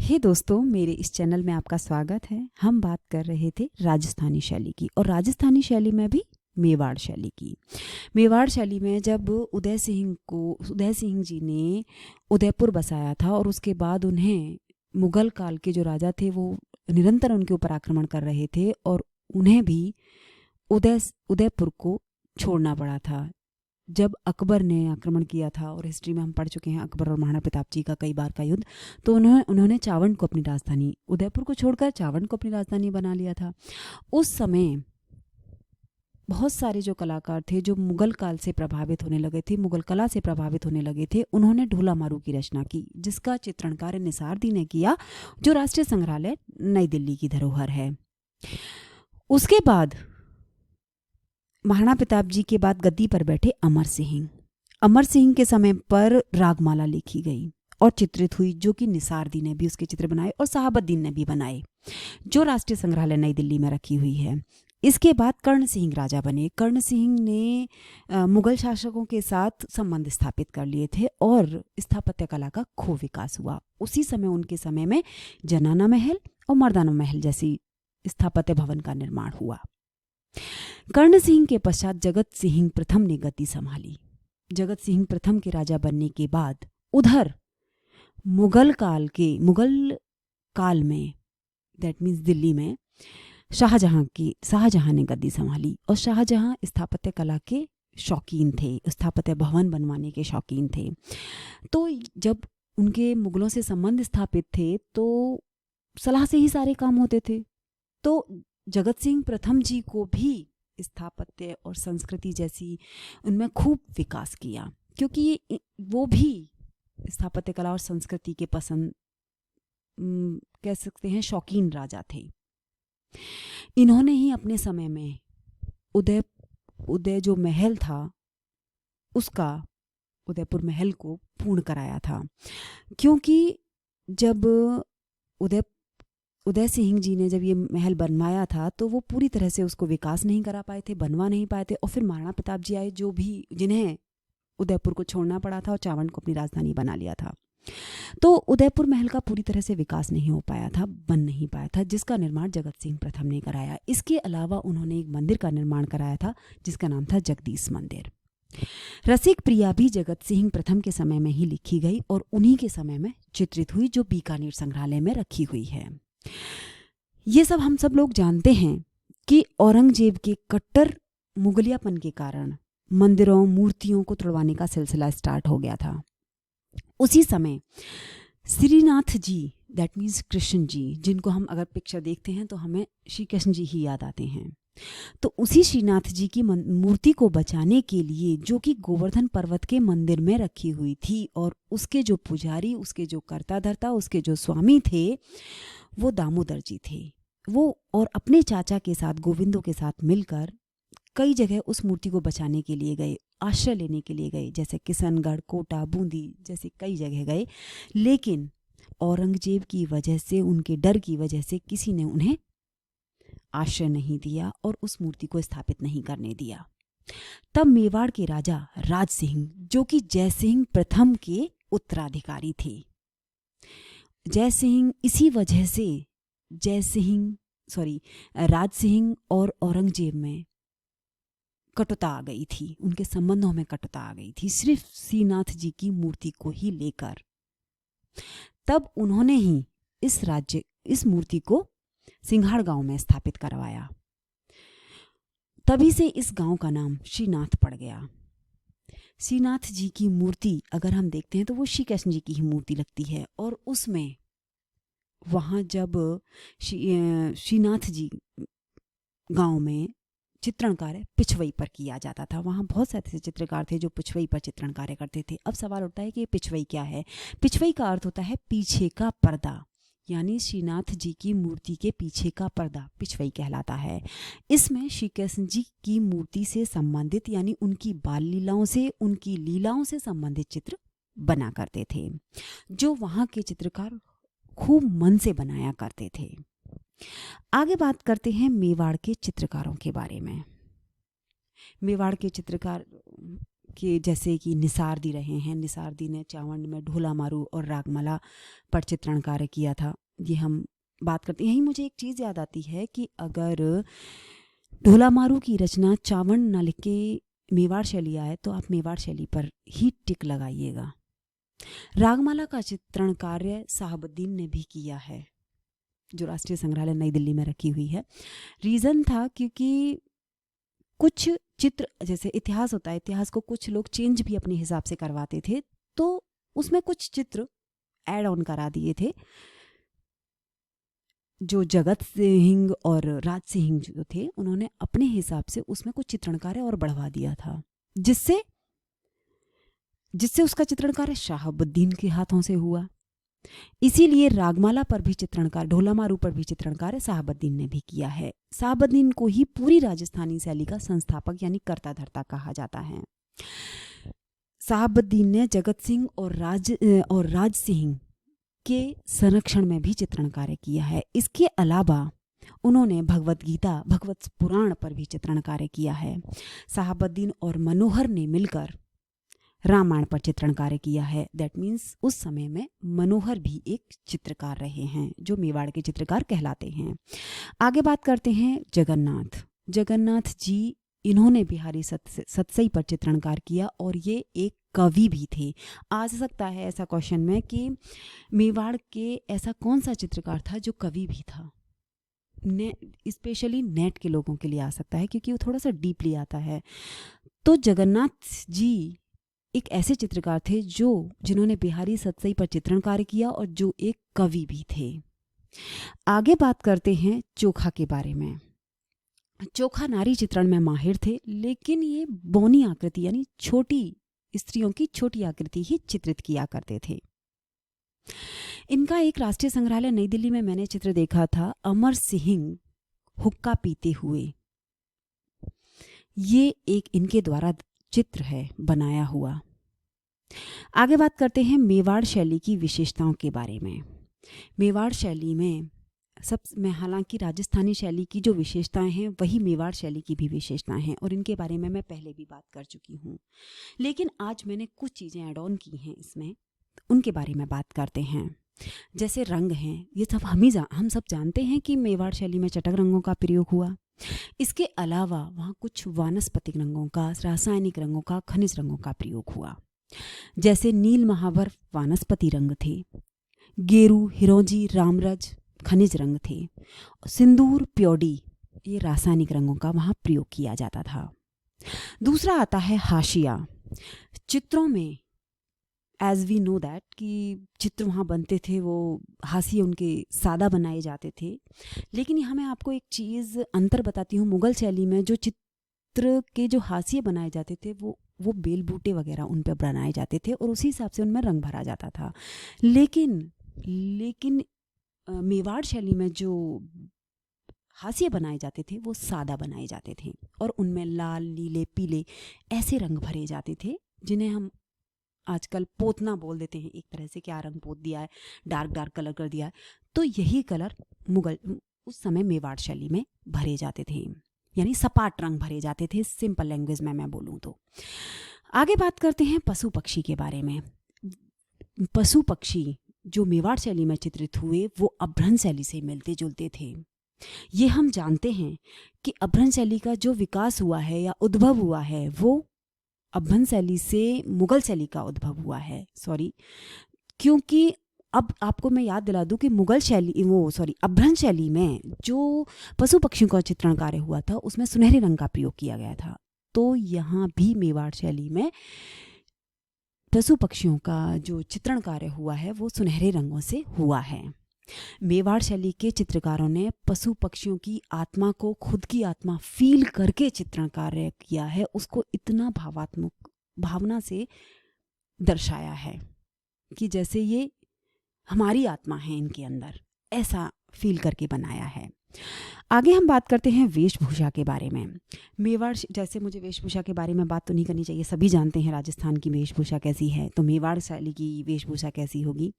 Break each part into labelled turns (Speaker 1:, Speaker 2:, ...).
Speaker 1: हे दोस्तों, मेरे इस चैनल में आपका स्वागत है। हम बात कर रहे थे राजस्थानी शैली की, और राजस्थानी शैली में भी मेवाड़ शैली की। मेवाड़ शैली में जब उदय सिंह जी ने उदयपुर बसाया था, और उसके बाद उन्हें मुगल काल के जो राजा थे वो निरंतर उनके ऊपर आक्रमण कर रहे थे, और उन्हें भी उदयपुर को छोड़ना पड़ा था। जब अकबर ने आक्रमण किया था, और हिस्ट्री में हम पढ़ चुके हैं अकबर और महाराणा प्रताप जी का कई बार का युद्ध, तो उन्होंने चावंड को अपनी राजधानी, उदयपुर को छोड़कर चावंड को अपनी राजधानी बना लिया था। उस समय बहुत सारे जो कलाकार थे जो मुगल काल से प्रभावित होने लगे थे, मुगल कला से प्रभावित होने लगे थे, उन्होंने ढोला मारू की रचना की, जिसका चित्रण कार्य निसार दी ने किया, जो राष्ट्रीय संग्रहालय नई दिल्ली की धरोहर है। उसके बाद महाराणा प्रताप जी के बाद गद्दी पर बैठे अमर सिंह के समय पर रागमाला लिखी गई और चित्रित हुई, जो कि निसार दी ने भी उसके चित्र बनाए और शहाबुद्दीन ने भी बनाए, जो राष्ट्रीय संग्रहालय नई दिल्ली में रखी हुई है। इसके बाद कर्ण सिंह राजा बने। कर्ण सिंह ने मुगल शासकों के साथ संबंध स्थापित कर लिए थे, और स्थापत्य कला का खूब विकास हुआ। उसी समय उनके समय में जनाना महल और मर्दाना महल जैसी स्थापत्य भवन का निर्माण हुआ। कर्ण सिंह के पश्चात जगत सिंह प्रथम ने गद्दी संभाली। जगत सिंह प्रथम के राजा बनने के बाद उधर मुगल काल में, दैट मीन्स दिल्ली में, शाहजहां ने गद्दी संभाली। और शाहजहां स्थापत्य कला के शौकीन थे, स्थापत्य भवन बनवाने के शौकीन थे। तो जब उनके मुगलों से संबंध स्थापित थे तो सलाह से ही सारे काम होते थे। तो जगत सिंह प्रथम जी को भी स्थापत्य और संस्कृति जैसी उनमें खूब विकास किया, क्योंकि वो भी स्थापत्य कला और संस्कृति के पसंद कह सकते हैं शौकीन राजा थे। इन्होंने ही अपने समय में उदय जो महल था उसका, उदयपुर महल को पूर्ण कराया था, क्योंकि जब उदय सिंह जी ने जब ये महल बनवाया था तो वो पूरी तरह से उसको विकास नहीं करा पाए थे, बनवा नहीं पाए थे। और फिर महाराणा प्रताप जी आए, जिन्हें उदयपुर को छोड़ना पड़ा था और चावंड को अपनी राजधानी बना लिया था। तो उदयपुर महल का पूरी तरह से विकास नहीं हो पाया था, बन नहीं पाया था, जिसका निर्माण जगत सिंह प्रथम ने कराया। इसके अलावा उन्होंने एक मंदिर का निर्माण कराया था जिसका नाम था जगदीश मंदिर। रसिक प्रिया भी जगत सिंह प्रथम के समय में ही लिखी गई और उन्हीं के समय में चित्रित हुई, जो बीकानेर संग्रहालय में रखी हुई है। ये सब हम सब लोग जानते हैं कि औरंगजेब के कट्टर मुगलियापन के कारण मंदिरों, मूर्तियों को तुड़वाने का सिलसिला स्टार्ट हो गया था। उसी समय श्रीनाथ जी, दैट मीन्स कृष्ण जी, जिनको हम अगर पिक्चर देखते हैं तो हमें श्री कृष्ण जी ही याद आते हैं। तो उसी श्रीनाथ जी की मूर्ति को बचाने के लिए, जो कि गोवर्धन पर्वत के मंदिर में रखी हुई थी, और उसके जो पुजारी, उसके जो कर्ता धर्ता, उसके जो स्वामी थे वो दामोदर जी थे। वो और अपने चाचा के साथ, गोविंदो के साथ मिलकर कई जगह उस मूर्ति को बचाने के लिए गए, आश्रय लेने के लिए गए, जैसे किशनगढ़, कोटा, बूंदी जैसे कई जगह गए। लेकिन औरंगजेब की वजह से, उनके डर की वजह से किसी ने उन्हें आश्रय नहीं दिया और उस मूर्ति को स्थापित नहीं करने दिया। तब मेवाड़ के राजा राज सिंह, जो कि जय सिंह प्रथम के उत्तराधिकारी थे, इसी वजह से राज सिंह और औरंगजेब में कटुता आ गई थी, उनके संबंधों में कटुता आ गई थी, सिर्फ श्रीनाथ जी की मूर्ति को ही लेकर। तब उन्होंने ही इस मूर्ति को सिंघाड़ गांव में स्थापित करवाया। तभी से इस गांव का नाम श्रीनाथ पड़ गया। श्रीनाथ जी की मूर्ति अगर हम देखते हैं तो वो श्री कृष्ण जी की ही मूर्ति लगती है, और उसमें वहाँ जब श्रीनाथ जी गांव में चित्रण कार्य पिछवई पर किया जाता था, वहाँ बहुत सारे ऐसे चित्रकार थे जो पिछवई पर चित्रण कार्य करते थे। अब सवाल उठता है कि पिछवई क्या है? पिछवई का अर्थ होता है पीछे का पर्दा, यानी श्रीनाथ जी की मूर्ति के पीछे का पर्दा पिछवई कहलाता है। इसमें श्री कृष्ण जी की मूर्ति से संबंधित, यानी उनकी बाल लीलाओं से, उनकी लीलाओं से संबंधित चित्र बना करते थे, जो वहाँ के चित्रकार खूब मन से बनाया करते थे। आगे बात करते हैं मेवाड़ के चित्रकारों के बारे में। मेवाड़ के चित्रकार कि जैसे कि निसार दी रहे हैं, निसार दी ने चावंड में ढोला मारू और रागमाला पर चित्रण कार्य किया था। ये हम बात करते हैं। यही मुझे एक चीज़ याद आती है कि अगर ढोला मारू की रचना चावंड ना लिख के मेवाड़ शैली आए तो आप मेवाड़ शैली पर ही टिक लगाइएगा। रागमाला का चित्रण कार्य साहबुद्दीन ने भी किया है, जो राष्ट्रीय संग्रहालय नई दिल्ली में रखी हुई है। रीज़न था क्योंकि कुछ चित्र, जैसे इतिहास होता है, इतिहास को कुछ लोग चेंज भी अपने हिसाब से करवाते थे, तो उसमें कुछ चित्र ऐड ऑन करा दिए थे। जो जगत सिंह और राज सिंह जो थे, उन्होंने अपने हिसाब से उसमें कुछ चित्रण कार्य और बढ़वा दिया था, जिससे उसका चित्रण कार्य शाहबुद्दीन के हाथों से हुआ। इसीलिए रागमाला पर भी चित्रणकार, ढोला मारू पर भी चित्रणकार साहबुद्दीन ने भी किया है। साहबुद्दीन को ही पूरी राजस्थानी शैली का संस्थापक यानी कर्ता धर्ता कहा जाता है। साहबुद्दीन ने जगत सिंह और राज सिंह के संरक्षण में भी चित्रण कार्य किया है। इसके अलावा उन्होंने भगवत गीता, भगवत पुराण पर भी चित्रण कार्य किया है। साहबुद्दीन और मनोहर ने मिलकर रामायण पर चित्रण कार्य किया है। दैट मीन्स उस समय में मनोहर भी एक चित्रकार रहे हैं, जो मेवाड़ के चित्रकार कहलाते हैं। आगे बात करते हैं जगन्नाथ जी। इन्होंने बिहारी सतसई पर चित्रण कार्य किया और ये एक कवि भी थे। आ सकता है ऐसा क्वेश्चन में कि मेवाड़ के ऐसा कौन सा चित्रकार था जो कवि भी था। स्पेशली नेट के लोगों के लिए आ सकता है, क्योंकि वो थोड़ा सा डीपली आता है। तो जगन्नाथ जी एक ऐसे चित्रकार थे जिन्होंने बिहारी सतसई पर चित्रण कार्य किया और जो एक कवि भी थे। आगे बात करते हैं चोखा के बारे में। चोखा नारी चित्रण में माहिर थे, लेकिन ये बौनी आकृति यानी छोटी स्त्रियों की छोटी आकृति ही चित्रित किया करते थे। इनका एक राष्ट्रीय संग्रहालय नई दिल्ली में मैंने चित्र देखा था, अमर सिंह हुक्का पीते हुए। ये एक इनके द्वारा चित्र है बनाया हुआ। आगे बात करते हैं मेवाड़ शैली की विशेषताओं के बारे में। मेवाड़ शैली में हालांकि राजस्थानी शैली की जो विशेषताएं हैं वही मेवाड़ शैली की भी विशेषताएं हैं, और इनके बारे में मैं पहले भी बात कर चुकी हूँ, लेकिन आज मैंने कुछ चीज़ें ऐड ऑन की हैं इसमें, उनके बारे में बात करते हैं। जैसे रंग हैं, ये सब हम सब जानते हैं कि मेवाड़ शैली में चटक रंगों का प्रयोग हुआ। इसके अलावा वहाँ कुछ वानस्पतिक रंगों का, रासायनिक रंगों का, खनिज रंगों का प्रयोग हुआ। जैसे नील महावर वानस्पति रंग थे, गेरू, हिरोजी, रामरज खनिज रंग थे, सिंदूर, प्योडी ये रासायनिक रंगों का वहाँ प्रयोग किया जाता था। दूसरा आता है हाशिया। चित्रों में एज वी नो दैट कि चित्र वहाँ बनते थे, वो हाशिए उनके सादा बनाए जाते थे। लेकिन यहाँ मैं आपको एक चीज़ अंतर बताती हूँ। मुगल शैली में जो चित्र के जो हाशिए बनाए जाते थे वो बेल बूटे वगैरह उन पर बनाए जाते थे और उसी हिसाब से उनमें रंग भरा जाता था। लेकिन मेवाड़ शैली में जो हाशिए बनाए जाते थे वो सादा बनाए जाते थे और उनमें लाल, नीले, पीले ऐसे रंग भरे जाते थे, जिन्हें हम आजकल पोतना बोल देते हैं। एक तरह से क्या रंग पोत दिया है, डार्क कलर कर दिया है। तो यही कलर मुगल उस समय मेवाड़ शैली में भरे जाते थे, यानी सपाट रंग भरे जाते थे, सिंपल लैंग्वेज में मैं बोलूँ तो। आगे बात करते हैं पशु पक्षी के बारे में। पशु पक्षी जो मेवाड़ शैली में चित्रित हुए वो अभ्रंश शैली से मिलते जुलते थे। ये हम जानते हैं कि अभ्रंश शैली का जो विकास हुआ है या उद्भव हुआ है वो अभ्रंश शैली से मुगल शैली का उद्भव हुआ है। क्योंकि अब आपको मैं याद दिला दूं कि अभ्रंश शैली में जो पशु पक्षियों का चित्रण कार्य हुआ था उसमें सुनहरे रंग का प्रयोग किया गया था। तो यहाँ भी मेवाड़ शैली में पशु पक्षियों का जो चित्रण कार्य हुआ है वो सुनहरे रंगों से हुआ है। मेवाड़ शैली के चित्रकारों ने पशु पक्षियों की आत्मा को खुद की आत्मा फील करके चित्रण कार्य किया है, उसको इतना भावना से दर्शाया है कि जैसे ये हमारी आत्मा है इनके अंदर, ऐसा फील करके बनाया है। आगे हम बात करते हैं वेशभूषा के बारे में। मेवाड़, जैसे मुझे वेशभूषा के बारे में बात तो नहीं करनी चाहिए, सभी जानते हैं राजस्थान की वेशभूषा कैसी है, तो मेवाड़ शैली की वेशभूषा कैसी होगी।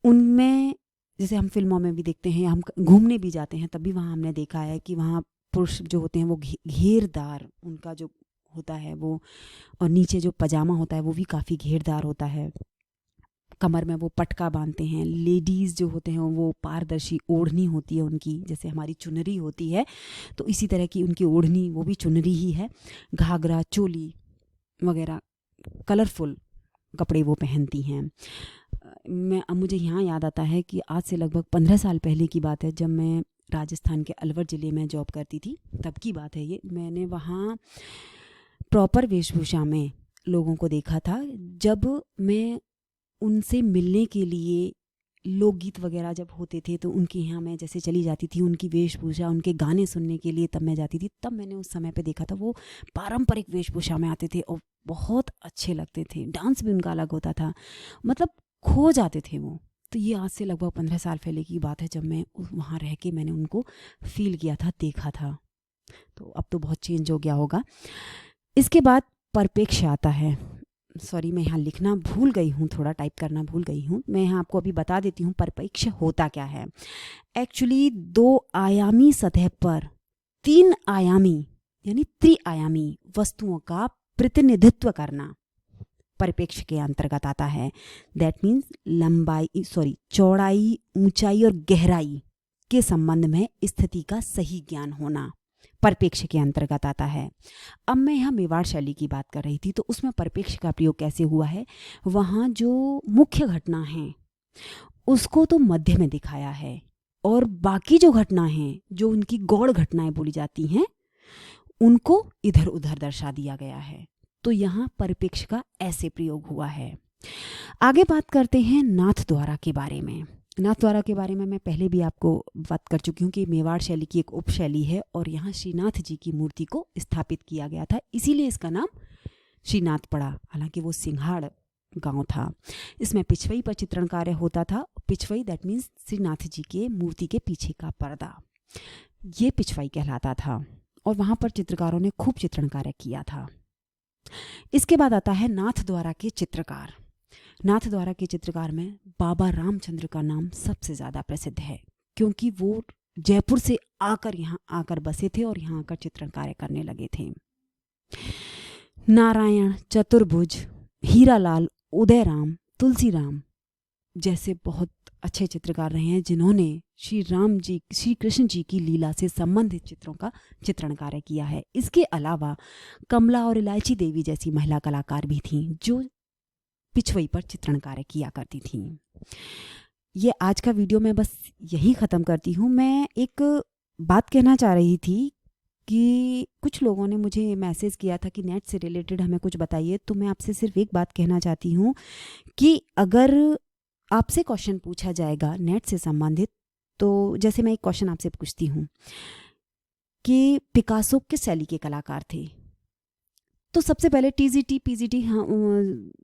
Speaker 1: उनमें जैसे हम फिल्मों में भी देखते हैं, हम घूमने भी जाते हैं तब भी वहाँ हमने देखा है कि वहाँ पुरुष जो होते हैं वो घेरदार उनका जो होता है वो, और नीचे जो पजामा होता है वो भी काफ़ी घेरदार होता है। कमर में वो पटका बांधते हैं। लेडीज़ जो होते हैं वो पारदर्शी ओढ़नी होती है उनकी, जैसे हमारी चुनरी होती है, तो इसी तरह की उनकी ओढ़नी, वो भी चुनरी ही है। घाघरा, चोली वगैरह कलरफुल कपड़े वो पहनती हैं। अब मुझे यहाँ याद आता है कि आज से लगभग 15 साल पहले की बात है, जब मैं राजस्थान के अलवर ज़िले में जॉब करती थी, तब की बात है ये। मैंने वहाँ प्रॉपर वेशभूषा में लोगों को देखा था। जब मैं उनसे मिलने के लिए लोकगीत वगैरह जब होते थे तो उनके यहाँ मैं जैसे चली जाती थी, उनकी वेशभूषा, उनके गाने सुनने के लिए तब मैं जाती थी। तब मैंने उस समय पे देखा था वो पारंपरिक वेशभूषा में आते थे और बहुत अच्छे लगते थे। डांस भी उनका अलग होता था, मतलब खो जाते थे वो। तो ये आज से लगभग 15 साल पहले की बात है, जब मैं वहाँ रह के मैंने उनको फील किया था, देखा था। तो अब तो बहुत चेंज हो गया होगा। इसके बाद परिप्रेक्ष आता है। सॉरी, मैं यहाँ लिखना भूल गई हूँ, थोड़ा टाइप करना भूल गई हूँ। मैं यहाँ आपको अभी बता देती हूँ परिप्रेक्ष्य होता क्या है। एक्चुअली 2 आयामी सतह पर 3 आयामी यानी त्रिआयामी वस्तुओं का प्रतिनिधित्व करना परिप्रेक्ष्य के अंतर्गत आता है। दैट मीन्स चौड़ाई, ऊंचाई और गहराई के संबंध में स्थिति का सही ज्ञान होना परिप्रेक्ष्य के अंतर्गत आता है। अब मैं यहाँ मेवाड़ शैली की बात कर रही थी, तो उसमें परिप्रेक्ष्य का प्रयोग कैसे हुआ है। वहाँ जो मुख्य घटना है उसको तो मध्य में दिखाया है, और बाकी जो घटना हैं, जो उनकी गौड़ घटनाएं बोली जाती हैं, उनको इधर उधर दर्शा दिया गया है। तो यहाँ परिप्रेक्ष्य का ऐसे प्रयोग हुआ है। आगे बात करते हैं नाथद्वारा के बारे में। नाथद्वारा के बारे में मैं पहले भी आपको बात कर चुकी हूँ कि मेवाड़ शैली की एक उपशैली है, और यहाँ श्रीनाथ जी की मूर्ति को स्थापित किया गया था, इसीलिए इसका नाम श्रीनाथ पड़ा। हालांकि वो सिंघाड़ गांव था। इसमें पिछवई पर चित्रण कार्य होता था। पिछवई दैट मीन्स श्रीनाथ जी के मूर्ति के पीछे का पर्दा, ये पिछवई कहलाता था, और वहाँ पर चित्रकारों ने खूब चित्रण कार्य किया था। इसके बाद आता है नाथद्वारा के चित्रकार। नाथद्वारा के चित्रकार में बाबा रामचंद्र का नाम सबसे ज़्यादा प्रसिद्ध है, क्योंकि वो जयपुर से यहाँ आकर बसे थे और यहाँ आकर चित्रण कार्य करने लगे थे। नारायण, चतुर्भुज, हीरालाल, उदयराम, तुलसीराम जैसे बहुत अच्छे चित्रकार रहे हैं, जिन्होंने श्री कृष्ण जी की लीला से संबंधित चित्रों का चित्रण कार्य किया है। इसके अलावा कमला और इलायची देवी जैसी महिला कलाकार भी थीं, जो पिछवई पर चित्रण कार्य किया करती थीं। ये आज का वीडियो मैं बस यही ख़त्म करती हूँ। मैं एक बात कहना चाह रही थी कि कुछ लोगों ने मुझे मैसेज किया था कि नेट से रिलेटेड हमें कुछ बताइए। तो मैं आपसे सिर्फ एक बात कहना चाहती हूँ कि अगर आपसे क्वेश्चन पूछा जाएगा नेट से संबंधित, तो जैसे मैं एक क्वेश्चन आपसे पूछती हूँ कि पिकासो किस शैली के कलाकार थे, तो सबसे पहले टीजीटी पीजीटी, हाँ,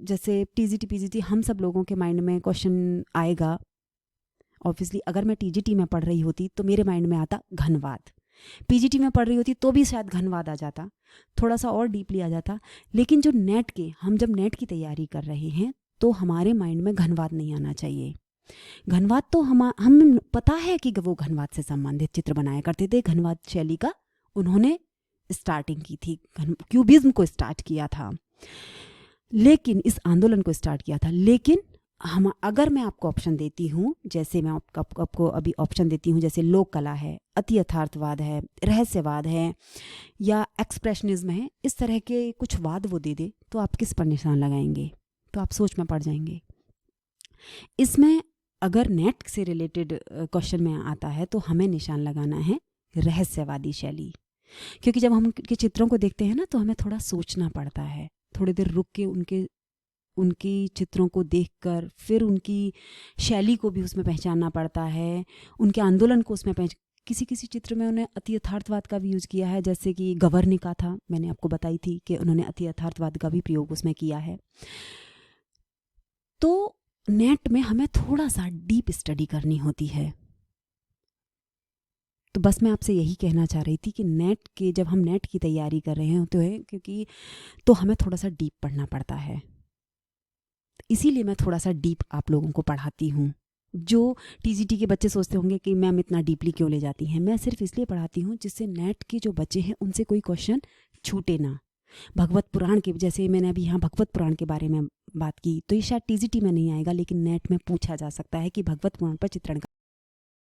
Speaker 1: जैसे टीजीटी पीजीटी हम सब लोगों के माइंड में क्वेश्चन आएगा। ऑब्वियसली अगर मैं टीजीटी में पढ़ रही होती तो मेरे माइंड में आता घनवाद, पीजीटी में पढ़ रही होती तो भी शायद घनवाद आ जाता, थोड़ा सा और डीपली आ जाता। लेकिन जो नेट के, हम जब नेट की तैयारी कर रहे हैं तो हमारे माइंड में घनवाद नहीं आना चाहिए। घनवाद तो हम पता है कि वो घनवाद से संबंधित चित्र बनाया करते थे। घनवाद शैली का उन्होंने स्टार्टिंग की थी, क्यूबिज्म को स्टार्ट किया था, लेकिन इस आंदोलन को स्टार्ट किया था। लेकिन अगर मैं आपको ऑप्शन देती हूँ, जैसे मैं आपको अभी ऑप्शन देती हूँ, जैसे लोक कला है, अति यथार्थवाद है, रहस्यवाद है या एक्सप्रेशनिज्म है, इस तरह के कुछ वाद वो दे दे, तो आप किस पर निशान लगाएंगे? तो आप सोच में पड़ जाएंगे। इसमें अगर नेट से रिलेटेड क्वेश्चन में आता है तो हमें निशान लगाना है रहस्यवादी शैली, क्योंकि जब हम उनके चित्रों को देखते हैं ना तो हमें थोड़ा सोचना पड़ता है, थोड़ी देर रुक के उनकी चित्रों को देखकर फिर उनकी शैली को भी उसमें पहचानना पड़ता है, उनके आंदोलन को उसमें किसी चित्र में उन्हें अति यथार्थवाद का भी यूज़ किया है, जैसे कि गवर्नी का था, मैंने आपको बताई थी कि उन्होंने अति यथार्थवाद का भी प्रयोग उसमें किया है। तो नेट में हमें थोड़ा सा डीप स्टडी करनी होती है। तो बस मैं आपसे यही कहना चाह रही थी कि जब हम नेट की तैयारी कर रहे होते हैं क्योंकि तो हमें थोड़ा सा डीप पढ़ना पड़ता है, इसीलिए मैं थोड़ा सा डीप आप लोगों को पढ़ाती हूँ। जो टीजीटी के बच्चे सोचते होंगे कि मैम इतना डीपली क्यों ले जाती हैं, मैं सिर्फ इसलिए पढ़ाती हूँ जिससे नेट के जो बच्चे हैं उनसे कोई क्वेश्चन छूटे ना, भगवत पुराण के, जैसे मैंने अभी यहाँ भगवत पुराण के बारे में बात की, तो ये शायद टीजीटी में नहीं आएगा, लेकिन नेट में पूछा जा सकता है कि भगवत पुराण पर चित्रण